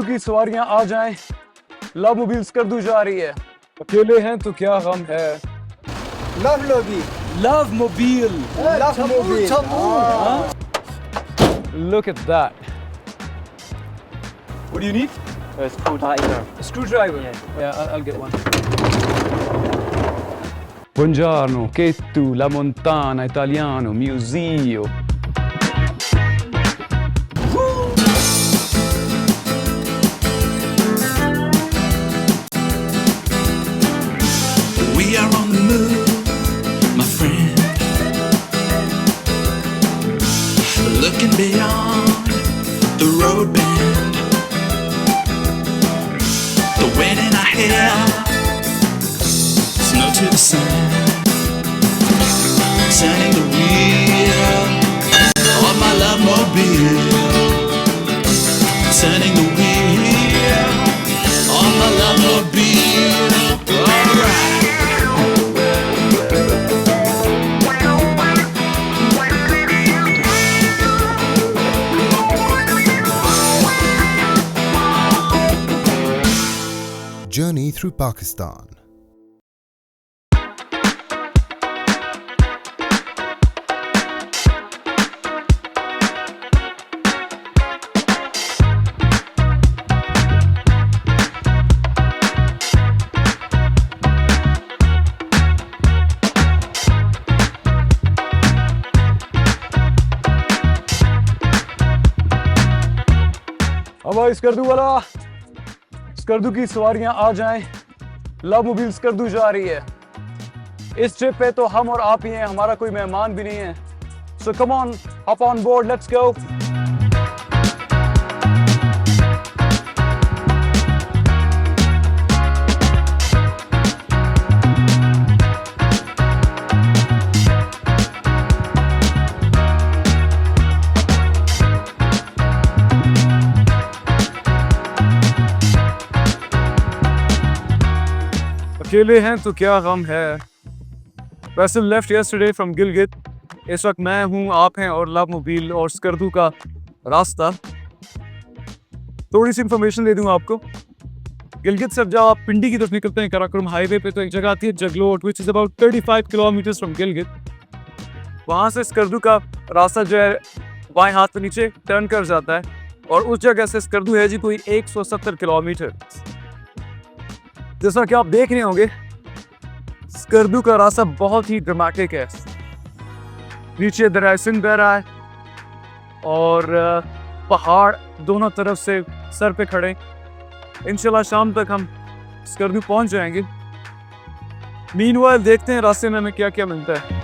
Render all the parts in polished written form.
स्कर्दू की सवारियां आ जाएं, लव मोबिल स्कर्दू जा रही है। अकेले हैं तो क्या गम है। Love Mobil, love Mobil, love Mobil. Look at that. What do you need? A screwdriver. A screwdriver? Yeah. I'll get one. Buongiorno, che tu, la montana, italiano, museo. We are on the move, my friend. Looking beyond the road bend. The wind in our hair, snow to the sun. Turning the wheel on my love mobile. Turning the wheel on my love mobile. Alright. Journey through Pakistan. अब भाई स्कर्दू वाला, स्कर्दू की सवारियां आ जाएं, love Mobil Skardu जा रही है। इस ट्रिप पे तो हम और आप ही हैं, हमारा कोई मेहमान भी नहीं है। So come on, hop on board, let's go. अकेले हैं तो क्या गम है। Vessel left yesterday from Gilgit. इस वक्त मैं हूं, आप हैं और लव मोबिल और स्कर्दू का रास्ता। थोड़ी सी इंफॉर्मेशन दे दूं आपको। गिलगित से जब आप पिंडी की तरफ निकलते हैं कराकोरम हाईवे पे, तो एक जगह आती है Jaglot, which is about 35 kilometre from Gilgit. वहां से स्कर्दू का रास्ता जो है बाएं हाथ पे नीचे टर्न कर जाता है, और उस जगह से स्कर्दू है जी कोई 170 किलोमीटर। जैसा कि आप देख रहे होंगे, स्कर्दू का रास्ता बहुत ही ड्रामेटिक है। नीचे दरिया सिंध बह रहा है और पहाड़ दोनों तरफ से सर पे खड़े। इंशाल्लाह शाम तक हम स्कर्दू पहुंच जाएंगे। मीनवाइल देखते हैं रास्ते में हमें क्या क्या मिलता है।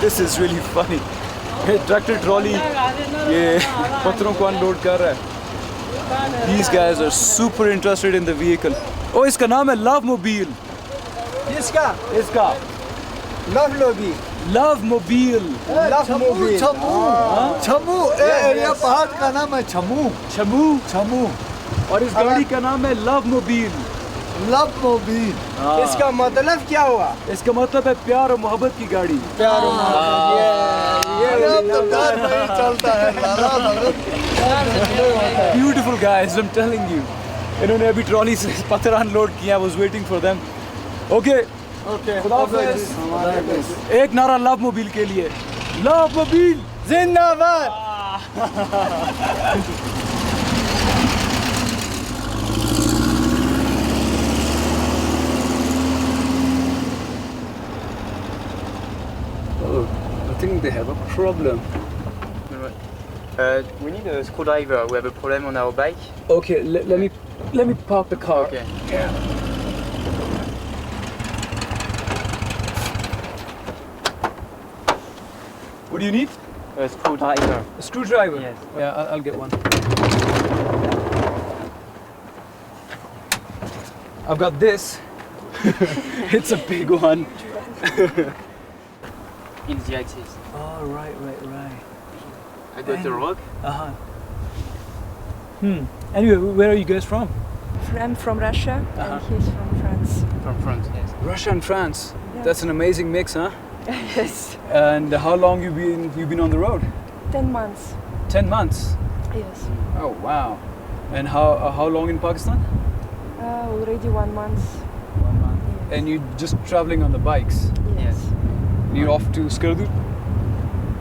This is really funny. ये ट्रैक्टर ट्रॉली ये पत्थरों को अनलोड कर रहा है। These guys are super interested in the vehicle. ओ इसका नाम है लव मोबिल। इसका love Mobil, love Mobil, love mobile, छमू। ये पहाड़ का नाम है छमू। छमू। और इस गाड़ी का नाम है लव मोबिल। Love mobile. इसका मतलब क्या हुआ? इसका मतलब है प्यार और मोहब्बत की गाड़ी। प्यार और मोहब्बत। ये तो प्यार नहीं चलता है। Beautiful guys, I am telling you. इन्होंने अभी ट्रॉली से पत्थर अनलोड किया। I was waiting for them. Okay, खुदा हाफिज़। एक नारा लव मोबिल के लिए। लव मोबिल जिंदाबाद। I think they have a problem. We need a screwdriver. We have a problem on our bike. Okay, let me park the car. Okay. Yeah. What do you need? A screwdriver. A screwdriver? Yes. Yeah, I'll get one. I've got this. It's a big one. In the axis. Oh, right. I got the rock. Uh-huh. Anyway, where are you guys from? I'm from Russia Uh-huh. and he's from France. From France, yes. Russia and France. Yeah. That's an amazing mix, huh? Yes. And how long you've been on the road? 10 months. 10 months. Yes. Oh, wow. And how long in Pakistan? Already 1 month. 1 month. Yes. And you're just traveling on the bikes. Yes. You're off to Skardu?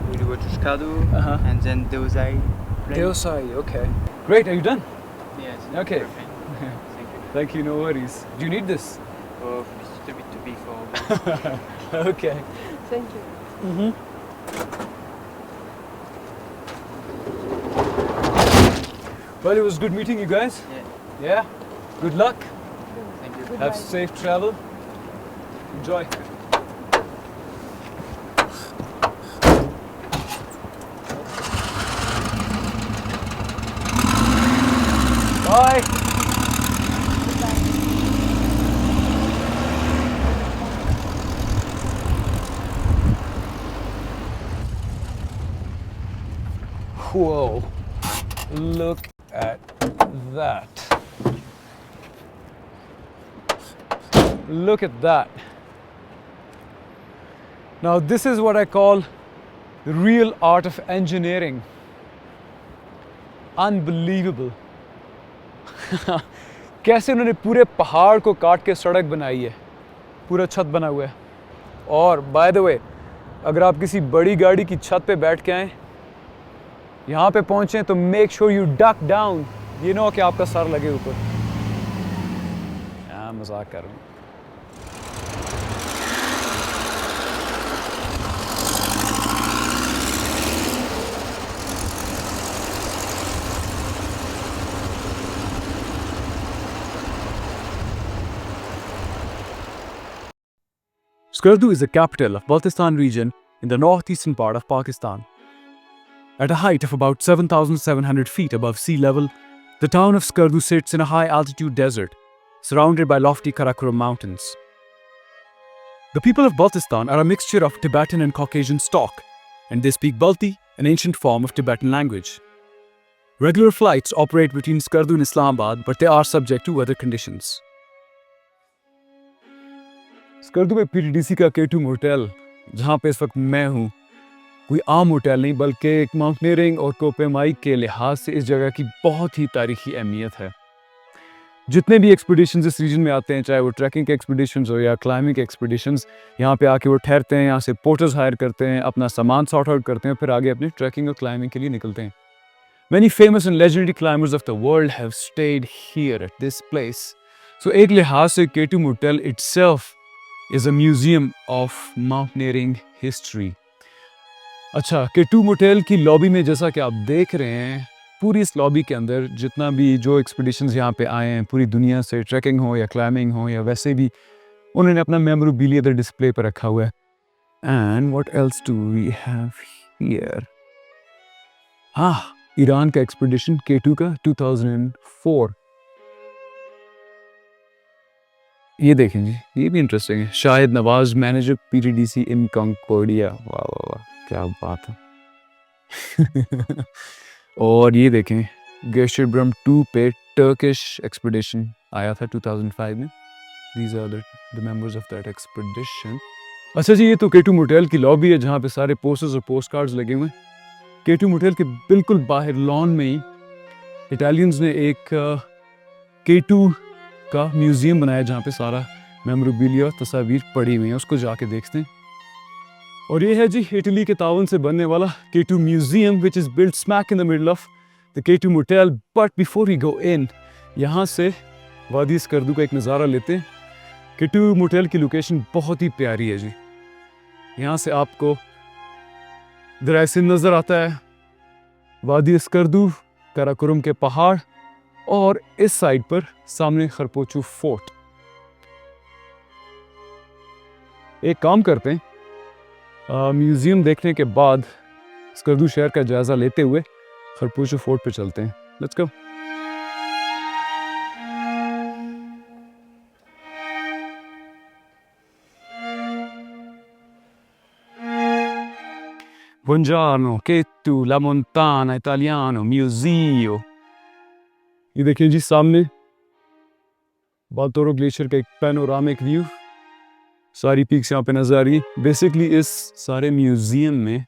We'll go to Skardu Uh-huh. and then Deosai. Deosai, okay. Great, are you done? Yes. Okay. Perfect. Thank you. Thank you, no worries. Do you need this? Oh, it's a bit too big for. Okay. Thank you. Well, it was good meeting you guys. Yeah. Yeah? Good luck. Thank you. Have safe travel. Enjoy. Bye. Whoa. Look at that. Look at that. Now this is what I call the real art of engineering. Unbelievable. कैसे उन्होंने पूरे पहाड़ को काट के सड़क बनाई है, पूरा छत बना हुआ है। और बाय द वे, अगर आप किसी बड़ी गाड़ी की छत पे बैठ के आए, यहाँ पे पहुँचें तो make sure you duck down, ये ना हो कि आपका सर लगे ऊपर। मजाक कर रहा हूँ। Skardu is the capital of Baltistan region in the northeastern part of Pakistan. At a height of about 7,700 feet above sea level, the town of Skardu sits in a high-altitude desert, surrounded by lofty Karakoram mountains. The people of Baltistan are a mixture of Tibetan and Caucasian stock, and they speak Balti, an ancient form of Tibetan language. Regular flights operate between Skardu and Islamabad, but they are subject to weather conditions. Skardu में PTDC का K2 hotel, जहाँ पे इस वक्त मैं हूँ, कोई आम होटल नहीं बल्कि एक माउंटेनियरिंग और कोपेमाई के लिहाज से इस जगह की बहुत ही तारीखी अहमियत है। जितने भी एक्सपीडिशंस इस रीजन में आते हैं, चाहे वो ट्रैकिंग के एक्सपीडिशंस हो या क्लाइंबिंग के एक्सपीडिशंस, यहाँ पे आके वो ठहरते हैं, यहाँ से पोर्टर्स हायर करते हैं, अपना सामान सॉर्ट आउट करते हैं, फिर आगे अपनी ट्रैकिंग और क्लाइंबिंग के लिए निकलते हैं। Many famous and legendary climbers of the world have stayed here at this place. So एक लिहाज से K2 hotel itself is a museum of mountaineering history. अच्छा, K2 मोटेल की लॉबी में जैसा कि आप देख रहे हैं, पूरी इस लॉबी के अंदर जितना भी जो एक्सपीडिशंस यहाँ पे आए हैं पूरी दुनिया से, ट्रैकिंग हो या क्लाइंबिंग हो या वैसे भी, उन्होंने अपना मेमोरेबिलिया इधर डिस्प्ले पर रखा हुआ है। And what else do we have here? हाँ, ईरान का एक्सपीडिशन K2 का 2004। ये देखें जी, ये भी इंटरेस्टिंग है। शाहिद नवाज, मैनेजर पीटीडीसी इन कंकोर्डिया। वाह वाह वाह, क्या बात है। और ये देखें, गेशरब्रम 2 पे टर्किश एक्सपीडिशन आया था 2005 में। These are the members of that expedition. अच्छा जी, ये तो K2 मोटेल की लॉबी है जहाँ पे सारे पोस्टर्स और पोस्ट कार्ड्स लगे हुए हैं। K2 मोटेल के बिल्कुल बाहर लॉन में ही इटालियंस ने एक K2 का म्यूजियम बनाया जहाँ पे सारा मेमोरेबिलिया और तस्वीर पड़ी हुई हैं, उसको जाके देखते हैं। और ये है जी इटली के ताउन से बनने वाला K2 museum which is built smack in the middle of the K2 motel. But before we go in, यहाँ से वादी स्कर्दू का एक नज़ारा लेते हैं। K2 मोटेल की लोकेशन बहुत ही प्यारी है जी। यहाँ से आपको दरायसिन नज़र आता है, वादी स्कर्दू, काराकोरम के पहाड़ और इस साइड पर सामने खरपोचू फोर्ट। एक काम करते हैं, म्यूजियम देखने के बाद स्कर्दू शहर का जायजा लेते हुए खरपोचू फोर्ट पे चलते हैं। Let's go. Buongiorno, che tu, la montana, italiano, mio zio। ये देखिए जी सामने बाल्टोरो ग्लेशियर का एक पैनोरामिक व्यू, सारी पीक्स यहाँ पे नजर आ रही है। बेसिकली इस सारे म्यूजियम में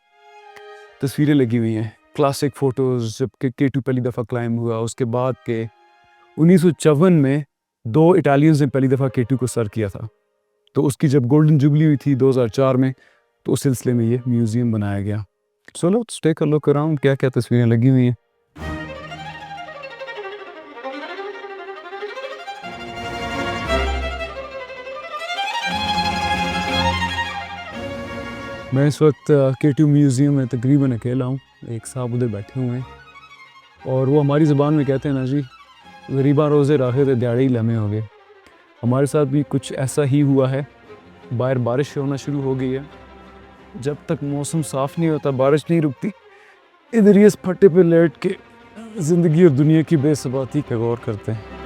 तस्वीरें लगी हुई हैं, क्लासिक फोटोज जब K2 पहली दफ़ा क्लाइंब हुआ, उसके बाद के 1954 में 2 इटालियंस ने पहली दफ़ा K2 को सर किया था, तो उसकी जब गोल्डन जुबली हुई थी 2004 में, तो उस सिलसिले में ये म्यूजियम बनाया गया। So let's take a look around, क्या क्या तस्वीरें लगी हुई हैं। मैं इस वक्त K2 म्यूज़ियम में तकरीबन अकेला हूँ, एक साहब उधर बैठे हुए हैं और वो हमारी ज़बान में कहते हैं ना जी, गरीबा रोज़े राहे थे दिहाड़े ही लम्हे हो गए। हमारे साथ भी कुछ ऐसा ही हुआ है। बाहर बारिश होना शुरू हो गई है, जब तक मौसम साफ़ नहीं होता बारिश नहीं रुकती। इधर ही इस फट्टे पे लेट के ज़िंदगी और दुनिया की बेसबाती का गौर करते हैं।